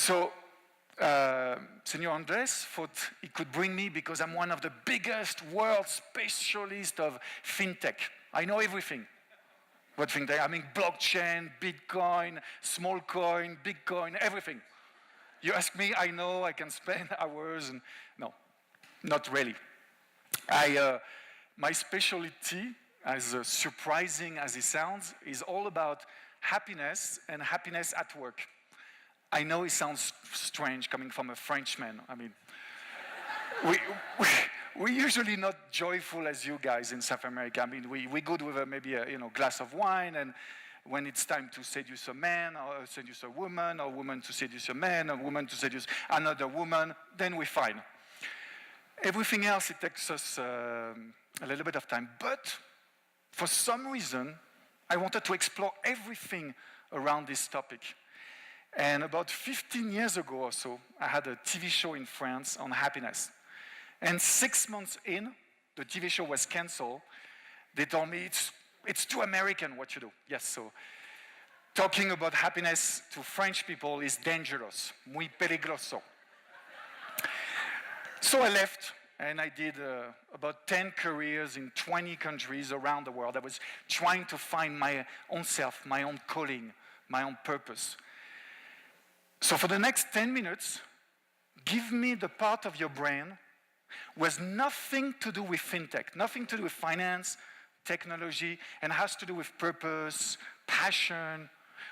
So Senor Andres thought he could bring me because I'm one of the biggest world specialists of fintech. I know everything. What fintech? I mean blockchain, Bitcoin, small coin, big coin, everything. You ask me, I know, I can spend hours. And no, not really. My specialty, as surprising as it sounds, is all about happiness and happiness at work. I know it sounds strange coming from a Frenchman. I mean, we're usually not joyful as you guys in South America. I mean, we go with maybe a glass of wine, and when it's time to seduce a man, or seduce a woman to seduce a man, a woman to seduce another woman, then we're fine. Everything else, it takes us a little bit of time. But for some reason, I wanted to explore everything around this topic. And about 15 years ago or so, I had a TV show in France on happiness. And 6 months in, the TV show was canceled. They told me, it's too American what you do. Yes, so talking about happiness to French people is dangerous, muy peligroso. So I left, and I did about 10 careers in 20 countries around the world. I was trying to find my own self, my own calling, my own purpose. So for the next 10 minutes, give me the part of your brain with nothing to do with fintech, nothing to do with finance, technology, and has to do with purpose, passion.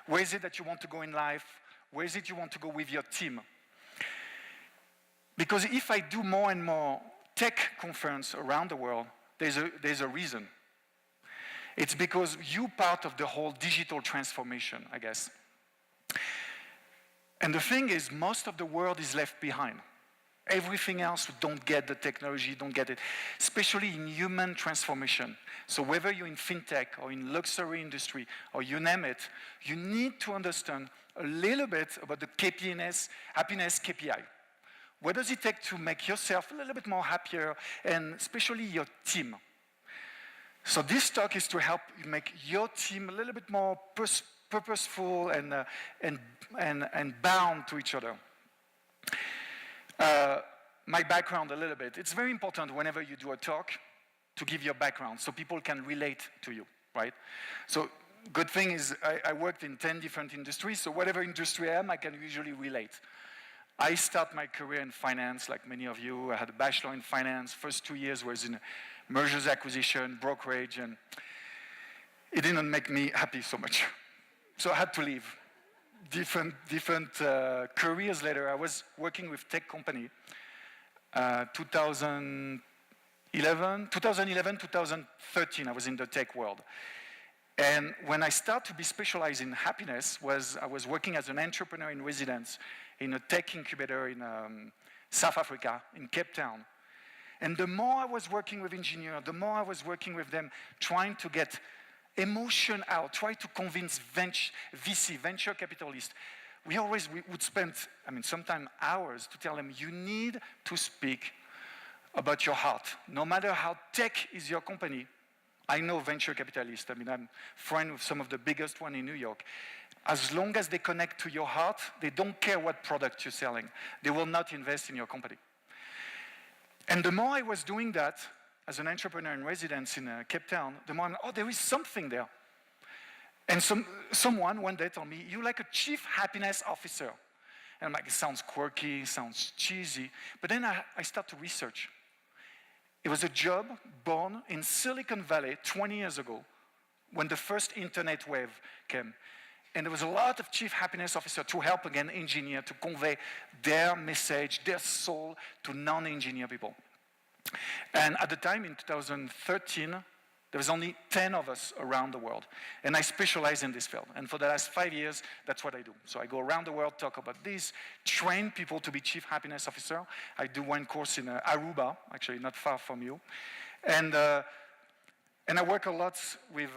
Where is it that you want to go in life? Where is it you want to go with your team? Because if I do more and more tech conferences around the world, there's a reason. It's because you're part of the whole digital transformation, I guess. And the thing is, most of the world is left behind. Everything else don't get the technology, don't get it, especially in human transformation. So whether you're in fintech or in luxury industry or you name it, you need to understand a little bit about the happiness KPI. What does it take to make yourself a little bit more happier, and especially your team? So this talk is to help you make your team a little bit more purposeful and bound to each other. My background a little bit. It's very important whenever you do a talk to give your background so people can relate to you, right? So good thing is I worked in 10 different industries, so whatever industry I am, I can usually relate. I start my career in finance, like many of you. I had a bachelor in finance. First 2 years was in mergers, acquisition, brokerage, and it didn't make me happy so much. So I had to leave. Different careers later, I was working with tech company. 2011, 2013, I was in the tech world. And when I started to be specialized in happiness, I was working as an entrepreneur in residence in a tech incubator in South Africa, in Cape Town. And the more I was working with engineers, the more I was working with them, trying to get emotion out, try to convince VC, venture capitalists. We would spend, sometimes hours to tell them, you need to speak about your heart. No matter how tech is your company, I know venture capitalists. I'm friend with some of the biggest one in New York. As long as they connect to your heart, they don't care what product you're selling. They will not invest in your company. And the more I was doing that, as an entrepreneur in residence in Cape Town, the more there is something there. And someone one day told me, you're like a chief happiness officer. And I'm like, it sounds quirky, sounds cheesy. But then I start to research. It was a job born in Silicon Valley 20 years ago when the first internet wave came. And there was a lot of chief happiness officers to help, again, engineers to convey their message, their soul to non-engineer people. And at the time, in 2013, there was only 10 of us around the world. And I specialize in this field. And for the last 5 years, that's what I do. So I go around the world, talk about this, train people to be chief happiness officer. I do one course in Aruba, actually not far from you. And I work a lot with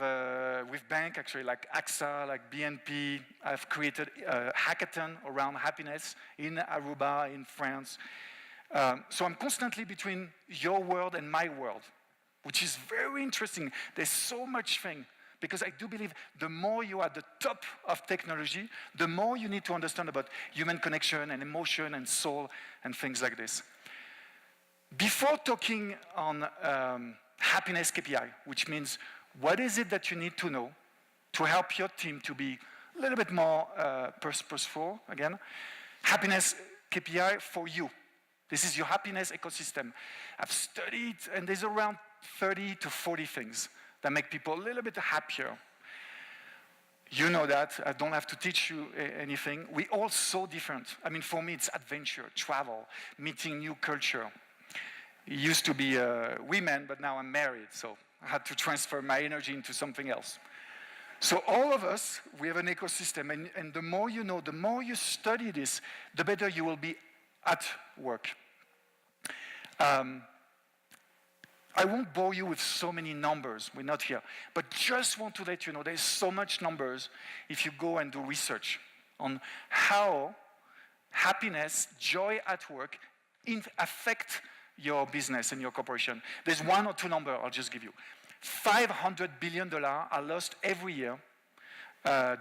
banks, actually, like AXA, like BNP. I've created a hackathon around happiness in Aruba, in France. So I'm constantly between your world and my world, which is very interesting. There's so much thing Because I do believe the more you are at the top of technology, the more you need to understand about human connection and emotion and soul and things like this. Before talking on happiness KPI, which means what is it that you need to know to help your team to be a little bit more purposeful, again, happiness KPI for you. This is your happiness ecosystem. I've studied, and there's around 30 to 40 things that make people a little bit happier. You know that. I don't have to teach you anything. We're all so different. I mean, for me, it's adventure, travel, meeting new culture. It used to be women, but now I'm married, so I had to transfer my energy into something else. So all of us, we have an ecosystem, and the more you know, the more you study this, the better you will be at work. I won't bore you with so many numbers, we're not here, but just want to let you know there's so much numbers if you go and do research on how happiness, joy at work affect your business and your corporation. There's one or two numbers I'll just give you. $500 billion are lost every year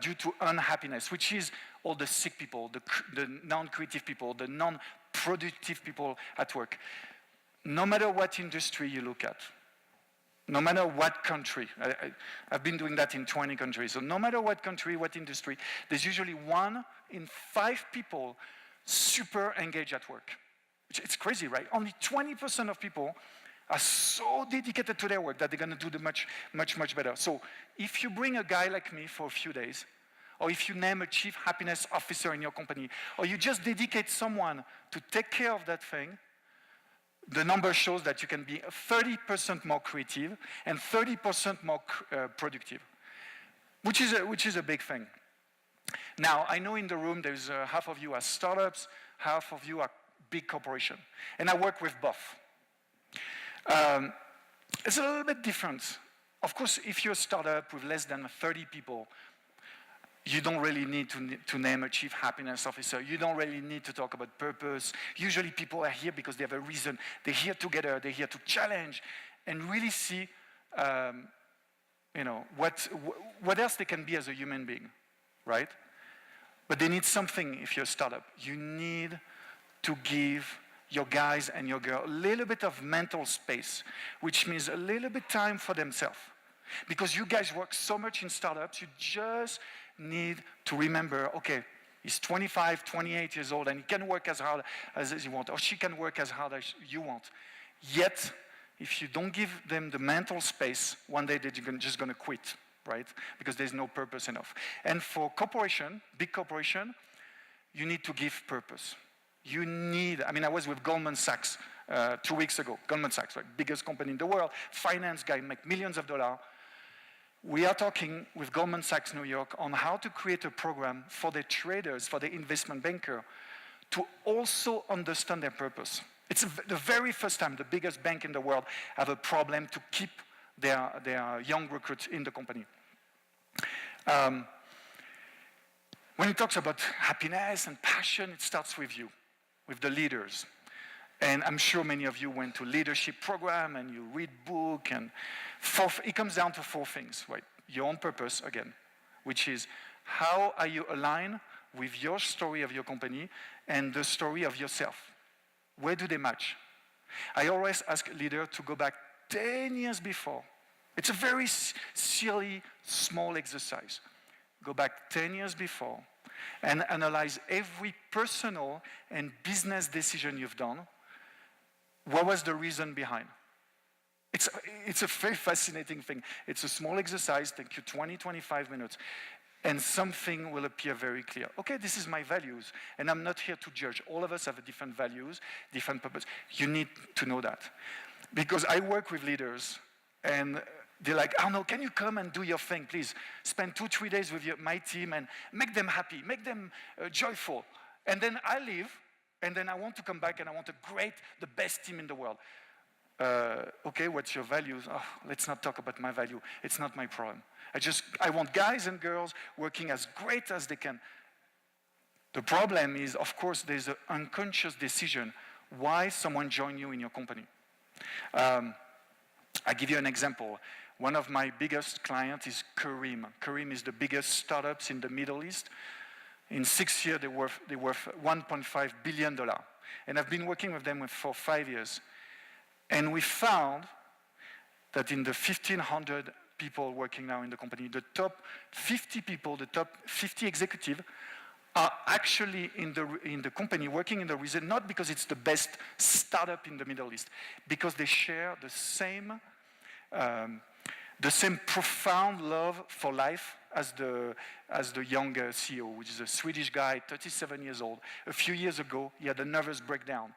due to unhappiness, which is all the sick people, the non-creative people, the non-productive people at work. No matter what industry you look at, no matter what country, I've been doing that in 20 countries, so no matter what country, what industry, there's usually 1 in 5 people super engaged at work. It's crazy, right? Only 20% of people are so dedicated to their work that they're going to do the much better. So if you bring a guy like me for a few days, or if you name a chief happiness officer in your company, or you just dedicate someone to take care of that thing, the number shows that you can be 30% more creative and 30% more productive, which is a big thing. Now, I know in the room there's half of you are startups, half of you are big corporation, and I work with both. It's a little bit different. Of course, if you're a startup with less than 30 people, you don't really need to name a chief happiness officer. You don't really need to talk about purpose. Usually people are here because they have a reason. They're here together. They're here to challenge and really see what else they can be as a human being, right? But they need something if you're a startup. You need to give your guys and your girl a little bit of mental space, which means a little bit time for themselves. Because you guys work so much in startups, you just need to remember, okay, he's 25, 28 years old, and he can work as hard as you want, or she can work as hard as you want. Yet, if you don't give them the mental space, one day they're just going to quit, right? Because there's no purpose enough. And for corporation, big corporation, you need to give purpose. You need, I was with Goldman Sachs 2 weeks ago. Goldman Sachs, right? Biggest company in the world, finance guy, make millions of dollars. We are talking with Goldman Sachs New York on how to create a program for the traders, for the investment banker, to also understand their purpose. It's the very first time the biggest bank in the world have a problem to keep their young recruits in the company. When it talks about happiness and passion, it starts with you, with the leaders. And I'm sure many of you went to leadership program and you read book, and it comes down to 4 things, right? Your own purpose, again, which is how are you aligned with your story of your company and the story of yourself? Where do they match? I always ask leaders to go back 10 years before. It's a very silly, small exercise. Go back 10 years before and analyze every personal and business decision you've done. What was the reason behind? It's a very fascinating thing. It's a small exercise, take you 20, 25 minutes, and something will appear very clear. Okay, this is my values, and I'm not here to judge. All of us have different values, different purpose. You need to know that. Because I work with leaders, and they're like, Arnaud, can you come and do your thing, please? Spend 2-3 days with my team and make them happy, make them joyful. And then I leave, and then I want to come back and I want the best team in the world. Okay, what's your values? Oh, let's not talk about my value. It's not my problem. I want guys and girls working as great as they can. The problem is, of course, there's an unconscious decision why someone joined you in your company. I give you an example. One of my biggest clients is Karim. Karim is the biggest startups in the Middle East. In 6 years, they worth $1.5 billion. And I've been working with them for 5 years. And we found that in the 1,500 people working now in the company, the top 50 people, the top 50 executives, are actually in the company working in the reason, not because it's the best startup in the Middle East, because they share the same profound love for life as the young CEO, which is a Swedish guy, 37 years old. A few years ago, he had a nervous breakdown,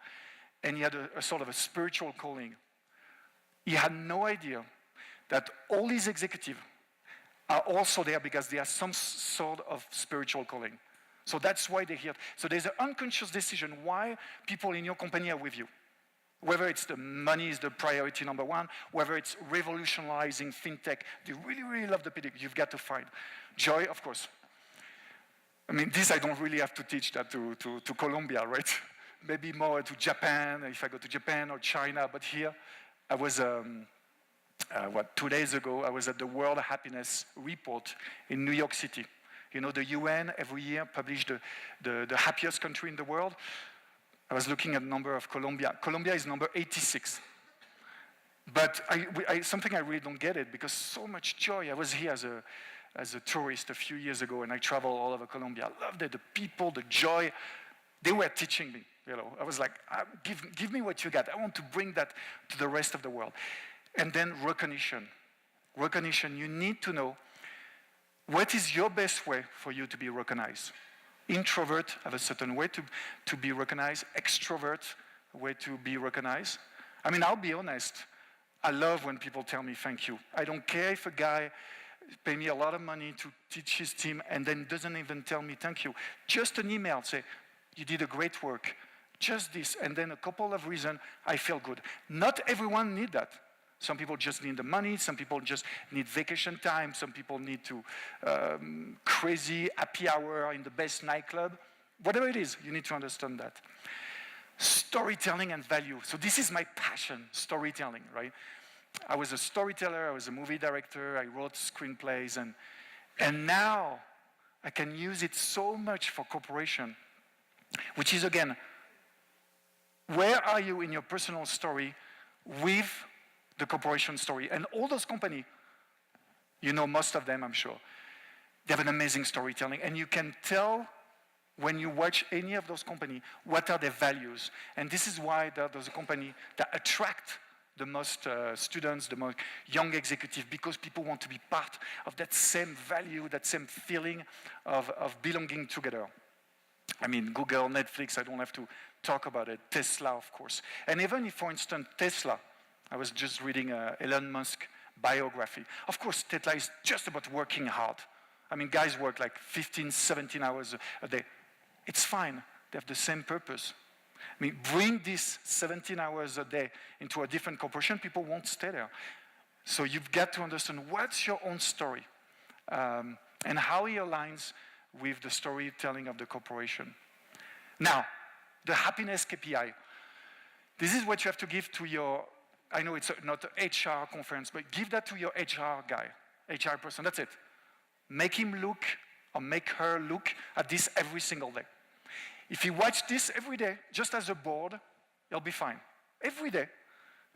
and he had a sort of a spiritual calling. He had no idea that all his executives are also there because they have some sort of spiritual calling. So that's why they're here. So there's an unconscious decision why people in your company are with you. Whether it's the money is the priority number one, whether it's revolutionizing fintech, they really, really love the product, you've got to find. Joy, of course. I mean, this I don't really have to teach that to Colombia, right? Maybe more to Japan, if I go to Japan or China, but here I was, 2 days ago, I was at the World Happiness Report in New York City. You know, the UN every year published the happiest country in the world. I was looking at the number of Colombia. Colombia is number 86. But something I really don't get it, because so much joy. I was here as a tourist a few years ago, and I traveled all over Colombia. I loved it, the people, the joy. They were teaching me, you know. I was like, give me what you got. I want to bring that to the rest of the world. And then recognition. Recognition, you need to know what is your best way for you to be recognized. Introvert have a certain way to be recognized. Extrovert, way to be recognized. I mean, I'll be honest. I love when people tell me thank you. I don't care if a guy pay me a lot of money to teach his team and then doesn't even tell me thank you. Just an email, say, you did a great work. Just this, and then a couple of reasons, I feel good. Not everyone need that. Some people just need the money, some people just need vacation time, some people need to crazy happy hour in the best nightclub. Whatever it is, you need to understand that. Storytelling and value. So this is my passion, storytelling, right? I was a storyteller, I was a movie director, I wrote screenplays, and now I can use it so much for corporation, which is, again, where are you in your personal story with the corporation story? And all those companies, you know most of them, I'm sure, they have an amazing storytelling. And you can tell when you watch any of those companies, what are their values. And this is why there's a company that attract the most students, the most young executive, because people want to be part of that same value, that same feeling of belonging together. I mean, Google, Netflix, I don't have to talk about it. Tesla, of course. And even if, for instance, Tesla, I was just reading Elon Musk biography. Of course, Tesla is just about working hard. I mean, guys work like 15, 17 hours a day. It's fine. They have the same purpose. I mean, bring this 17 hours a day into a different corporation, people won't stay there. So you've got to understand what's your own story and how it aligns with the storytelling of the corporation. Now, the happiness KPI. This is what you have to give to your, I know it's not an HR conference, but give that to your HR guy, HR person, that's it. Make him look or make her look at this every single day. If you watch this every day, just as a board, you'll be fine. Every day,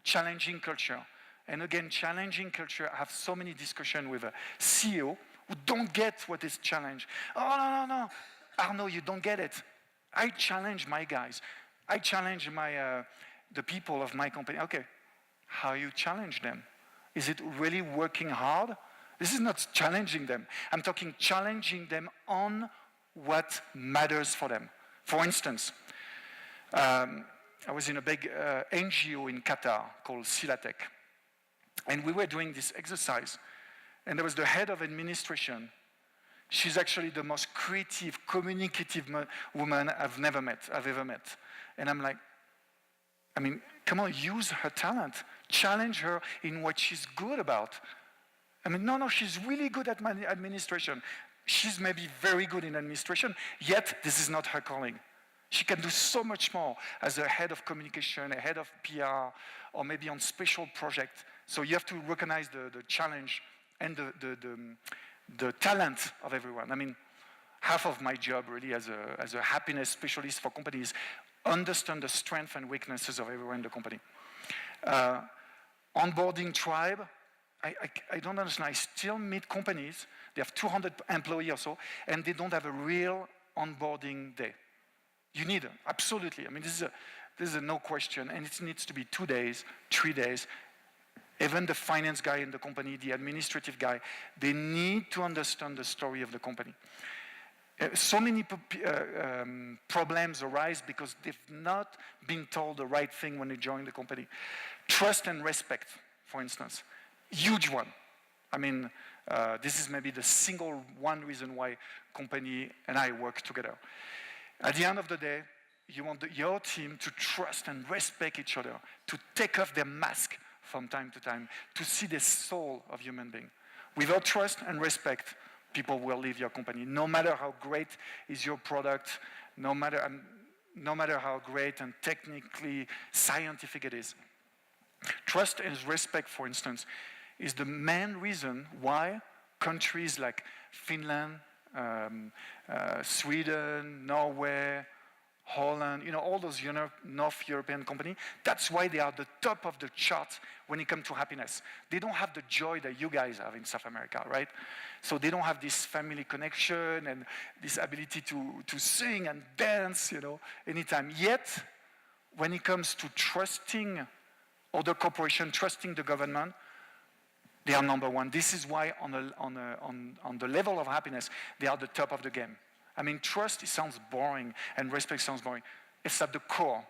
challenging culture. And again, challenging culture, I have so many discussions with a CEO who don't get what is challenge. Oh, no. Arnaud, you don't get it. I challenge my guys. I challenge the people of my company. Okay, how you challenge them? Is it really working hard? This is not challenging them. I'm talking challenging them on what matters for them. For instance, I was in a big NGO in Qatar called Silatec. And we were doing this exercise. And there was the head of administration. She's actually the most creative, communicative woman I've ever met. And I'm like, I mean, come on, use her talent. Challenge her in what she's good about. I mean, no, she's really good at administration. She's maybe very good in administration, yet this is not her calling. She can do so much more as a head of communication, a head of PR, or maybe on special project. So you have to recognize the challenge and the talent of everyone. I mean, half of my job really as a happiness specialist for companies, understand the strengths and weaknesses of everyone in the company. Onboarding tribe, I don't understand. I still meet companies, they have 200 employees or so, and they don't have a real onboarding day. You need it, absolutely. I mean, this is a no question, and it needs to be 2 days, 3 days. Even the finance guy in the company, the administrative guy, they need to understand the story of the company. So many problems arise because they've not been told the right thing when they join the company. Trust and respect, for instance, huge one. I mean, this is maybe the single one reason why company and I work together. At the end of the day, you want your team to trust and respect each other, to take off their mask from time to time, to see the soul of human being. Without trust and respect, people will leave your company. No matter how great is your product, no matter how great and technically scientific it is. Trust and respect, for instance, is the main reason why countries like Finland, Sweden, Norway, Holland, all those North European companies, that's why they are the top of the chart when it comes to happiness. They don't have the joy that you guys have in South America, right? So they don't have this family connection and this ability to sing and dance, anytime. Yet, when it comes to trusting other corporations, trusting the government, they are number one. This is why on the level of happiness, they are the top of the game. I mean, trust, it sounds boring, and respect sounds boring. It's at the core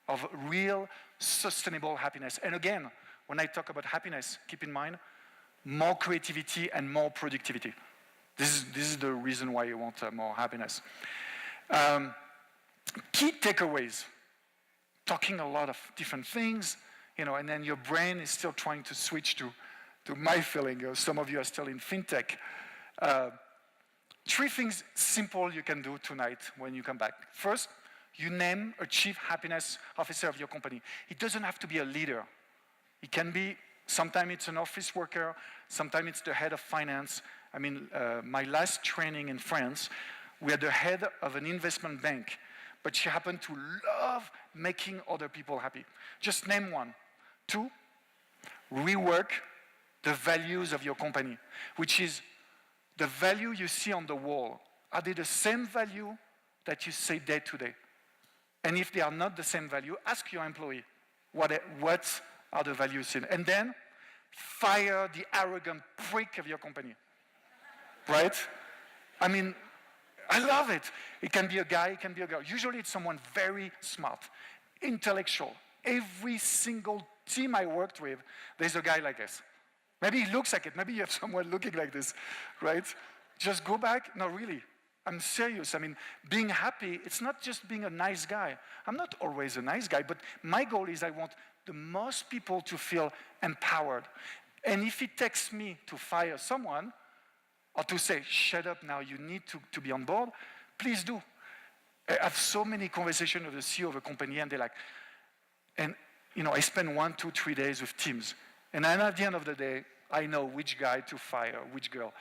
of real, sustainable happiness. And again, when I talk about happiness, keep in mind, more creativity and more productivity. This is the reason why you want more happiness. Key takeaways. Talking a lot of different things, and then your brain is still trying to switch to my feeling. Some of you are still in fintech. 3 things simple you can do tonight when you come back. First, you name a chief happiness officer of your company. It doesn't have to be a leader. It can be, sometimes it's an office worker, sometimes it's the head of finance. I mean, my last training in France, we had the head of an investment bank, but she happened to love making other people happy. Just name one. 2, rework the values of your company, which is the value you see on the wall. Are they the same value that you say day to day? And if they are not the same value, ask your employee, what are the values in? And then fire the arrogant prick of your company, right? I mean, I love it. It can be a guy, it can be a girl. Usually it's someone very smart, intellectual. Every single team I worked with, there's a guy like this. Maybe he looks like it. Maybe you have someone looking like this, right? Just go back. No, really. I'm serious. I mean, being happy, it's not just being a nice guy. I'm not always a nice guy, but my goal is I want the most people to feel empowered. And if it takes me to fire someone or to say, shut up now, you need to be on board, please do. I have so many conversations with the CEO of a company, and they're like, and I spend 1, 2, 3 days with teams. And then at the end of the day, I know which guy to fire, which girl.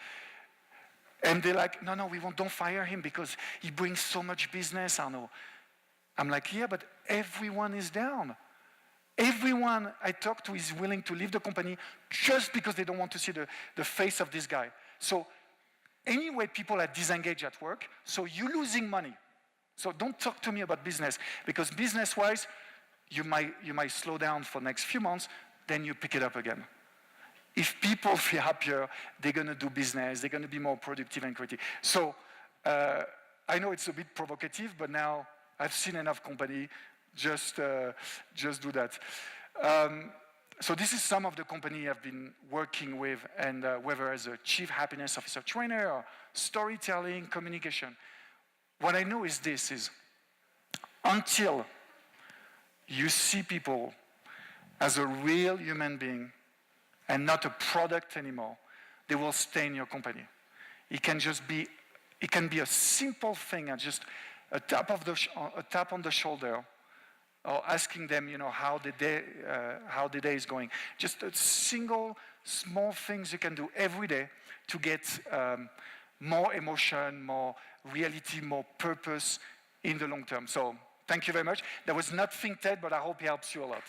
And they're like, no, don't fire him because he brings so much business, Arnaud. I'm like, yeah, but everyone is down. Everyone I talk to is willing to leave the company just because they don't want to see the face of this guy. So anyway, people are disengaged at work, so you're losing money. So don't talk to me about business, because business-wise, you might slow down for the next few months, then you pick it up again. If people feel happier, they're going to do business, they're going to be more productive and creative. So I know it's a bit provocative, but now I've seen enough company, just do that. So this is some of the company I've been working with, and whether as a chief happiness officer trainer or storytelling, communication. What I know is this, is until you see people as a real human being and not a product anymore, they will stay in your company. It can be a simple thing, just a tap on the shoulder, or asking them, how the day is going. Just a single small things you can do every day to get more emotion, more reality, more purpose in the long term. So thank you very much. That was not Think TED, but I hope it helps you a lot.